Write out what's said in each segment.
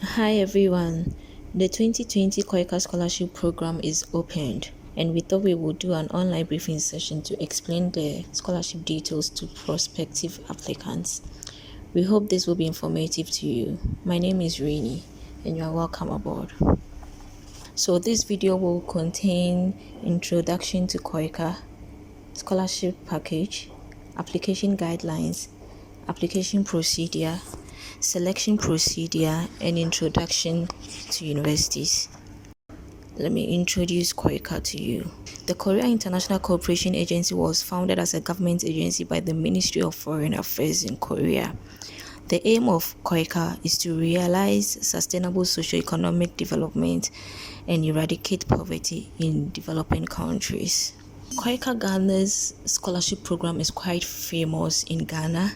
Hi everyone, the 2020 KOICA scholarship program is opened and we thought we would do an online briefing session to explain the scholarship details to prospective applicants. We hope this will be informative to you. My name is Rainy and you are welcome aboard. So this video will contain introduction to KOICA, scholarship package, application guidelines, application procedure, selection procedure, and introduction to universities. Let me introduce KOICA to you. The Korea International Cooperation Agency was founded as a government agency by the Ministry of Foreign Affairs in Korea. The aim of KOICA is to realize sustainable socio-economic development and eradicate poverty in developing countries. KOICA Ghana's scholarship program is quite famous in Ghana.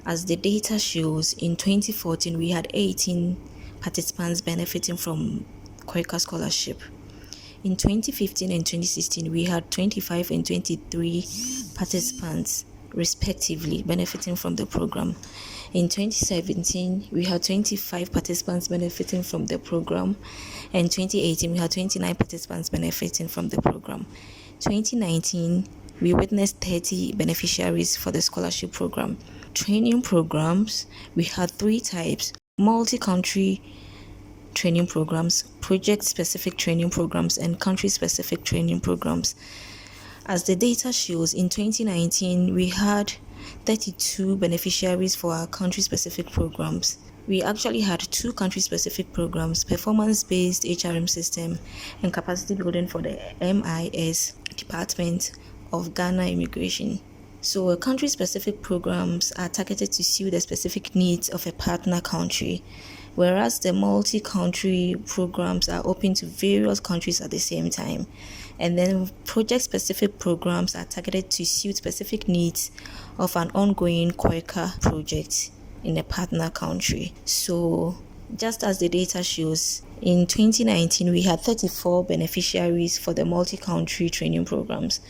As the data shows, in 2014, we had 18 participants benefiting from KOICA scholarship. In 2015 and 2016, we had 25 and 23 participants, respectively, benefiting from the program. In 2017, we had 25 participants benefiting from the program. And 2018, we had 29 participants benefiting from the program. 2019, we witnessed 30 beneficiaries for the scholarship program. Training programs, we had 3 types: multi-country training programs, project-specific training programs, and country-specific training programs. As the data shows, in 2019, we had 32 beneficiaries for our country-specific programs. We actually had 2 country-specific programs: performance-based HRM system and capacity building for the MIS Department of Ghana Immigration. So country-specific programs are targeted to suit the specific needs of a partner country, whereas the multi-country programs are open to various countries at the same time. And then project-specific programs are targeted to suit specific needs of an ongoing KOICA project in a partner country. So just as the data shows, in 2019, we had 34 beneficiaries for the multi-country training programs.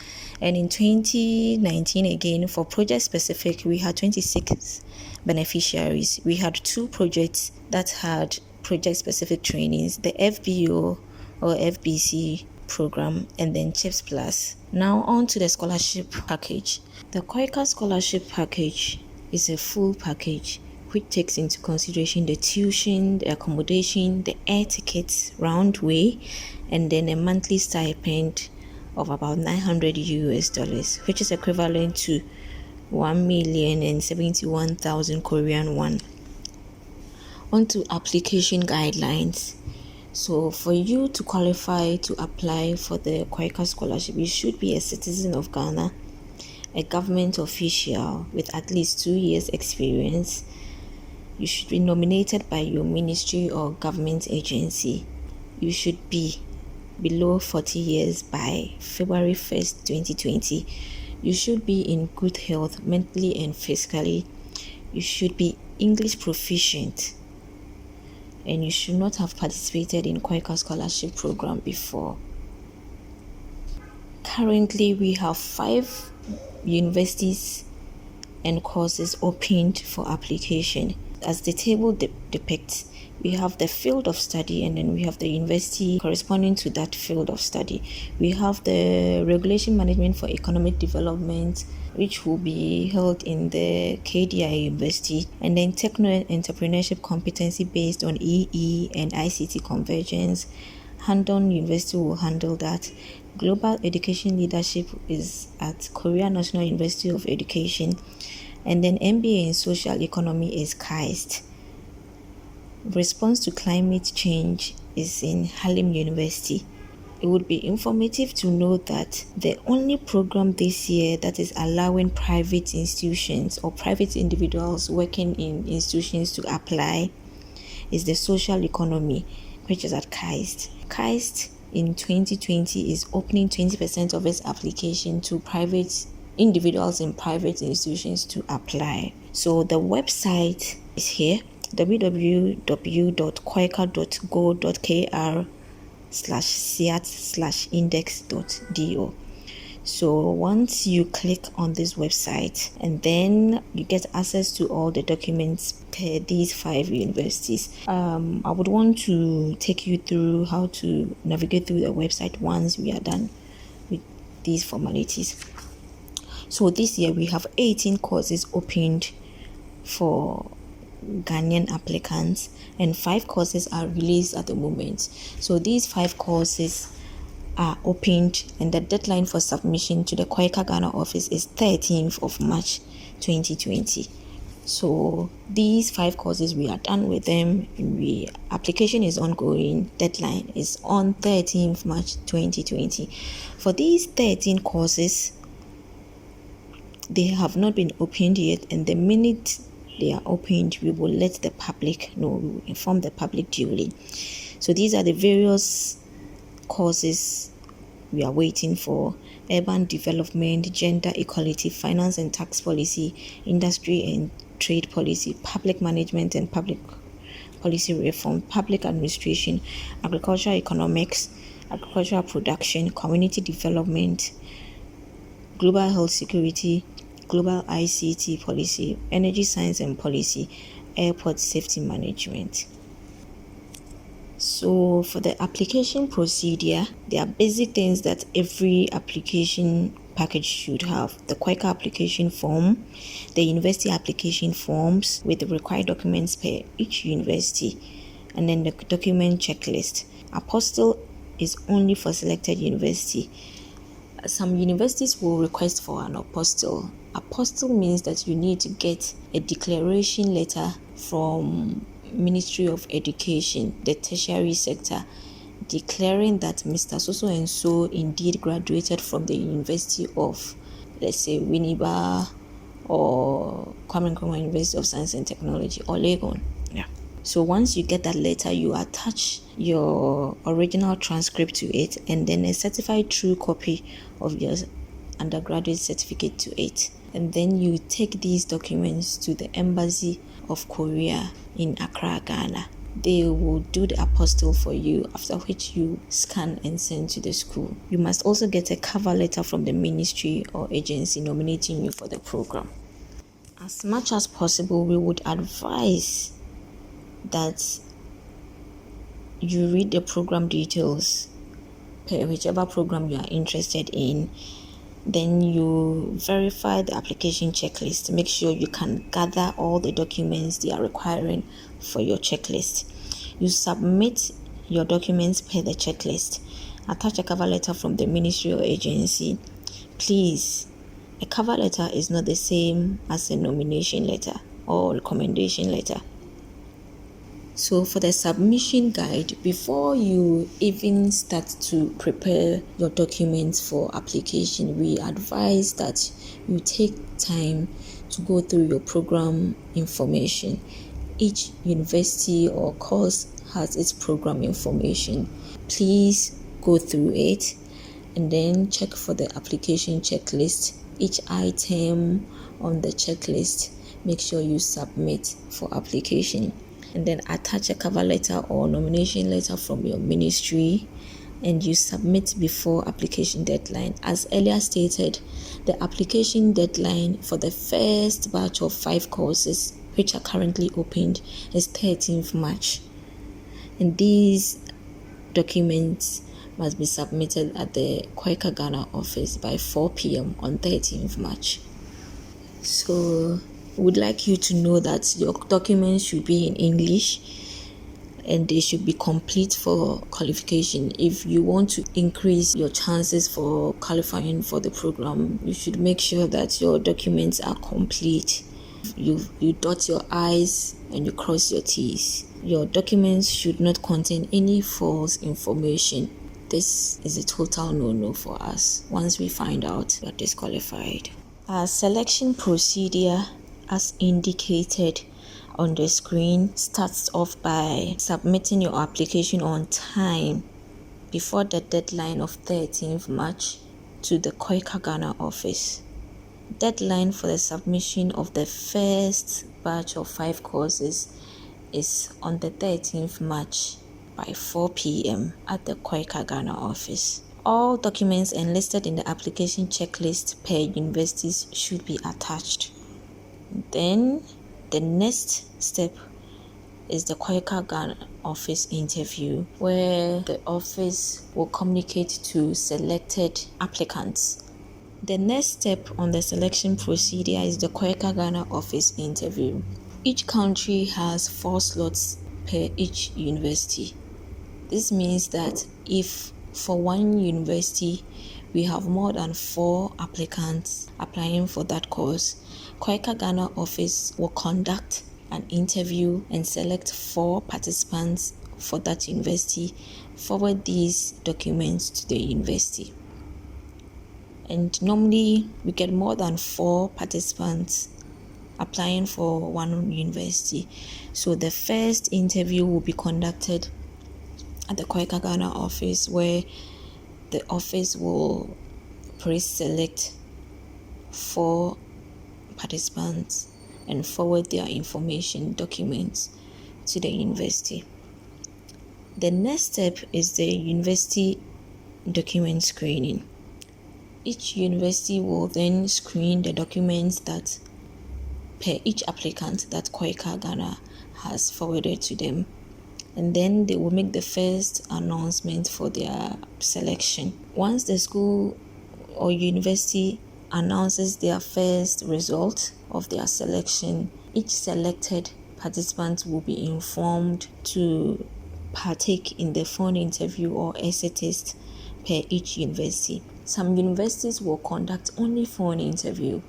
And in 2019, again, for project-specific, we had 26 beneficiaries. We had 2 projects that had project-specific trainings, the FBO or FBC program, and then CHIPS Plus. Now on to the scholarship package. The KOICA scholarship package is a full package which takes into consideration the tuition, the accommodation, the air tickets round way, and then a monthly stipend of about $900, which is equivalent to 1,071,000 Korean won. On to application guidelines. So for you to qualify to apply for the KOICA scholarship, you should be a citizen of Ghana, a government official with at least 2 years experience. You should be nominated by your ministry or government agency. You should be below 40 years by February 1st, 2020. You should be in good health, mentally and physically. You should be English proficient. And you should not have participated in KOICA scholarship program before. Currently, we have 5 universities and courses opened for application. As the table depicts, we have the field of study and then we have the university corresponding to that field of study. We have the regulation management for economic development, which will be held in the KDI University, and then techno entrepreneurship competency based on EE and ICT convergence. Handon University will handle that. Global education leadership is at Korea National University of Education, and then MBA in social economy is KAIST. Response to climate change is in Halim University. It would be informative to know that the only program this year that is allowing private institutions or private individuals working in institutions to apply is the social economy, which is at KAIST. KAIST in 2020 is opening 20% of its application to private individuals in private institutions to apply. So the website is here: www.koica.go.kr/siat/index.do. So once you click on this website, and then you get access to all the documents per these 5 universities. I would want to take you through how to navigate through the website once we are done with these formalities. So this year we have 18 courses opened for Ghanaian applicants, and 5 courses are released at the moment. So these 5 courses are opened, and the deadline for submission to the KOICA Ghana office is 13th of March 2020. So these 5 courses, we are done with them. Application is ongoing. Deadline is on 13th March 2020. For these 13 courses, they have not been opened yet, and the minute they are opened, we will let the public know. We will inform the public duly. So these are the various courses we are waiting for: urban development, gender equality, finance and tax policy, industry and trade policy, public management and public policy reform, public administration, agricultural economics, agricultural production, community development, global health security, global ICT policy, energy science and policy, airport safety management. So for the application procedure, there are basic things that every application package should have: the KOICA application form, the university application forms with the required documents per each university, and then the document checklist. Apostille is only for selected university. Some universities will request for an apostille. Apostille means that you need to get a declaration letter from Ministry of Education, the tertiary sector, declaring that Mr. So and so indeed graduated from the University of, let's say, Winneba or Kwame Nkrumah University of Science and Technology, or Legon. Yeah. So once you get that letter, you attach your original transcript to it, and then a certified true copy of your undergraduate certificate to it. And then you take these documents to the Embassy of Korea in Accra, Ghana. They will do the apostille for you, after which you scan and send to the school. You must also get a cover letter from the ministry or agency nominating you for the program. As much as possible, we would advise that you read the program details per whichever program you are interested in. Then you verify the application checklist. Make sure you can gather all the documents they are requiring for your checklist. You submit your documents per the checklist. Attach a cover letter from the ministry or agency. Please, a cover letter is not the same as a nomination letter or recommendation letter. So for the submission guide, before you even start to prepare your documents for application, we advise that you take time to go through your program information. Each university or course has its program information. Please go through it and then check for the application checklist. Each item on the checklist, make sure you submit for application. And then attach a cover letter or nomination letter from your ministry, and you submit before application deadline. As earlier stated, the application deadline for the first batch of 5 courses, which are currently opened, is 13th March. And these documents must be submitted at the KOICA Ghana office by 4 p.m. on 13th March. So would like you to know that your documents should be in English and they should be complete for qualification. If you want to increase your chances for qualifying for the program, you should make sure that your documents are complete. You dot your I's and you cross your T's. Your documents should not contain any false information. This is a total no-no for us. Once we find out, we are disqualified. Our selection procedure, as indicated on the screen, starts off by submitting your application on time before the deadline of 13th March to the KOICA Ghana office. Deadline for the submission of the first batch of 5 courses is on the 13th March by 4 p.m. at the KOICA Ghana office. All documents enlisted in the application checklist per universities should be attached. Then the next step is the KOICA Ghana office interview, where the office will communicate to selected applicants. The next step on the selection procedure is the KOICA Ghana office interview. Each country has 4 slots per each university. This means that if for one university we have more than 4 applicants applying for that course, KOICA Ghana office will conduct an interview and select 4 participants for that university, forward these documents to the university. And normally we get more than 4 participants applying for one university. So the first interview will be conducted at the KOICA Ghana office, where the office will pre-select 4 participants and forward their information documents to the university. The next step is the university document screening. Each university will then screen the documents that per each applicant that KOICA Ghana has forwarded to them, and then they will make the first announcement for their selection. Once the school or university announces their first result of their selection, each selected participant will be informed to partake in the phone interview or essay test per each university. Some universities will conduct only phone interview,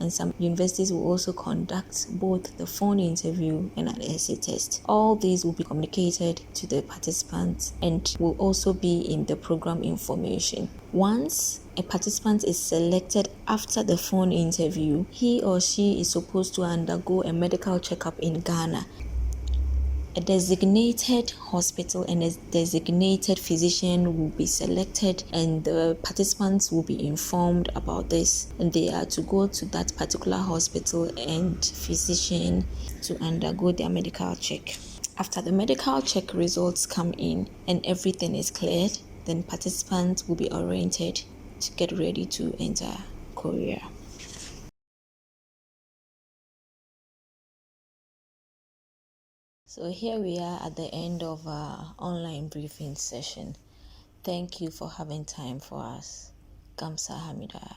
and some universities will also conduct both the phone interview and an essay test. All these will be communicated to the participants and will also be in the program information. Once a participant is selected after the phone interview, he or she is supposed to undergo a medical checkup in Ghana. A designated hospital and a designated physician will be selected, and the participants will be informed about this, and they are to go to that particular hospital and physician to undergo their medical check. After the medical check results come in and everything is cleared, then participants will be oriented to get ready to enter Korea. So here we are at the end of our online briefing session. Thank you for having time for us. Kamsa Hamida.